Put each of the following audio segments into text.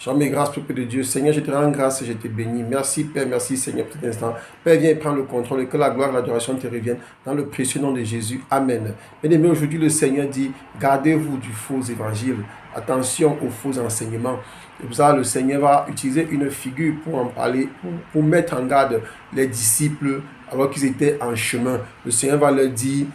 Jamais grâce, peuple de Dieu. Seigneur, je te rends grâce et je te bénis. Merci, Père, merci, Seigneur, pour cet instant. Père, viens prendre le contrôle et que la gloire et l'adoration te reviennent dans le précieux nom de Jésus. Amen. Bien-aimés, aujourd'hui, le Seigneur dit, gardez-vous du faux évangile. Attention aux faux enseignements. Et pour ça, le Seigneur va utiliser une figure pour en parler, pour mettre en garde les disciples alors qu'ils étaient en chemin. Le Seigneur va leur dire,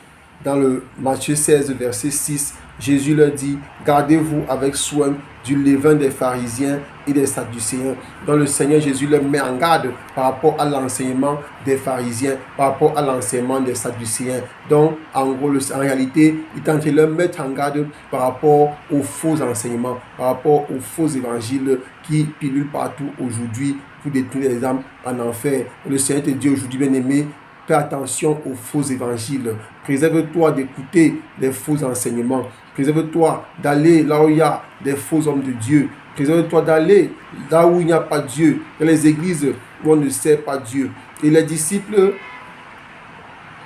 dans le Matthieu 16, verset 6, Jésus leur dit, gardez-vous avec soin du levain des pharisiens et des sadducéens. Donc le Seigneur Jésus leur met en garde par rapport à l'enseignement des pharisiens, par rapport à l'enseignement des sadducéens. Donc en gros, en réalité, il tente de leur mettre en garde par rapport aux faux enseignements, par rapport aux faux évangiles qui pilulent partout aujourd'hui pour détruire les âmes en enfer. Et le Seigneur te dit aujourd'hui, bien-aimé, fais attention aux faux évangiles. Préserve-toi d'écouter des faux enseignements. Préserve-toi d'aller là où il y a des faux hommes de Dieu. Préserve-toi d'aller là où il n'y a pas Dieu. Dans les églises où on ne sait pas Dieu. Et les disciples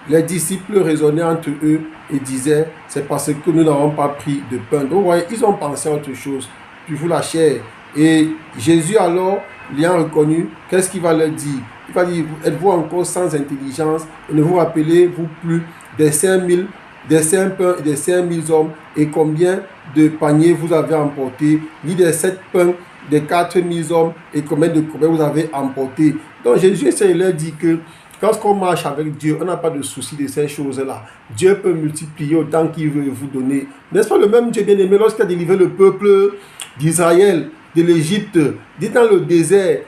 raisonnaient entre eux et disaient, c'est parce que nous n'avons pas pris de pain. Donc, vous voyez, ils ont pensé à autre chose. Toujours la chair. Et Jésus alors, l'ayant reconnu, qu'est-ce qu'il va leur dire? Il va dire, êtes-vous encore sans intelligence et ne vous rappelez-vous plus des 5000, des 5 pains et des 5000 hommes et combien de paniers vous avez emporté, ni des 7 pains, des 4000 hommes et combien de combien vous avez emporté. Donc Jésus essaie de leur dire que lorsqu'on marche avec Dieu, on n'a pas de souci de ces choses-là. Dieu peut multiplier autant qu'il veut vous donner. N'est-ce pas le même Dieu bien-aimé lorsqu'il a délivré le peuple d'Israël de l'Égypte, dit dans le désert,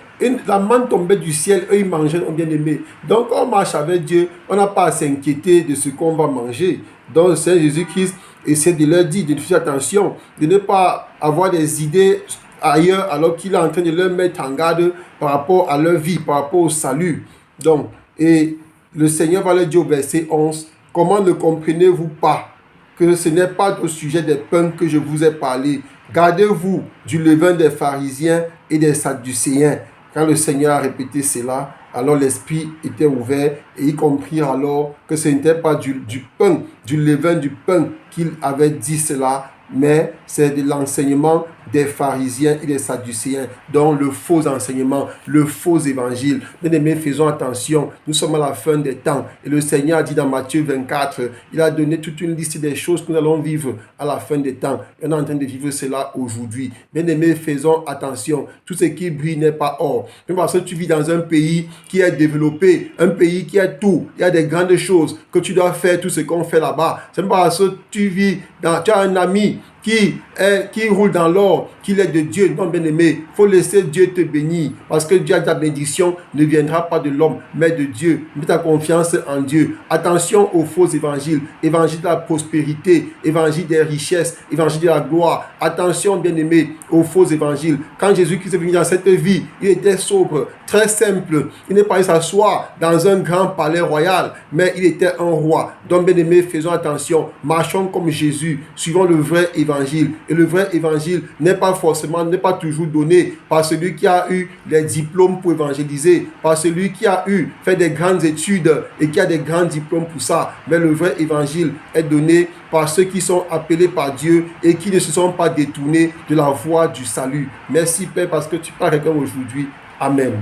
la manne tombait du ciel, eux ils mangeaient, bien aimé. Donc on marche avec Dieu, on n'a pas à s'inquiéter de ce qu'on va manger. Donc Saint Jésus-Christ essaie de leur dire de faire attention, de ne pas avoir des idées ailleurs alors qu'il est en train de leur mettre en garde par rapport à leur vie, par rapport au salut. Donc, et le Seigneur va leur dire au verset 11, comment ne comprenez-vous pas que ce n'est pas au sujet des pains que je vous ai parlé. Gardez-vous du levain des pharisiens et des sadducéens. Quand le Seigneur a répété cela, alors l'esprit était ouvert et ils comprirent alors que ce n'était pas du pain, du levain du pain qu'il avait dit cela, mais c'est de l'enseignement des pharisiens et des sadducéens, donc le faux enseignement, le faux évangile. Bien-aimés, faisons attention, nous sommes à la fin des temps et le Seigneur a dit dans Matthieu 24, il a donné toute une liste des choses que nous allons vivre à la fin des temps et on est en train de vivre cela aujourd'hui. Bien-aimés, faisons attention, tout ce qui brille n'est pas or. Même parce que tu vis dans un pays qui est développé, un pays qui a tout, il y a des grandes choses que tu dois faire tout ce qu'on fait là-bas. C'est parce que tu as un ami qui roule dans l'or, qu'il est de Dieu. Non, bien-aimé, il faut laisser Dieu te bénir. Parce que Dieu a ta bénédiction ne viendra pas de l'homme, mais de Dieu. Mets ta confiance en Dieu. Attention aux faux évangiles. Évangile de la prospérité, évangile des richesses, évangile de la gloire. Attention, bien-aimé, aux faux évangiles. Quand Jésus-Christ est venu dans cette vie, il était sobre, très simple. Il n'est pas allé s'asseoir dans un grand palais royal, mais il était un roi. Donc, bien-aimé, faisons attention. Marchons comme Jésus, suivons le vrai évangile. Et le vrai évangile n'est pas toujours donné par celui qui a eu les diplômes pour évangéliser, par celui qui a fait des grandes études et qui a des grands diplômes pour ça. Mais le vrai évangile est donné par ceux qui sont appelés par Dieu et qui ne se sont pas détournés de la voie du salut. Merci Père parce que tu parles avec nous aujourd'hui. Amen.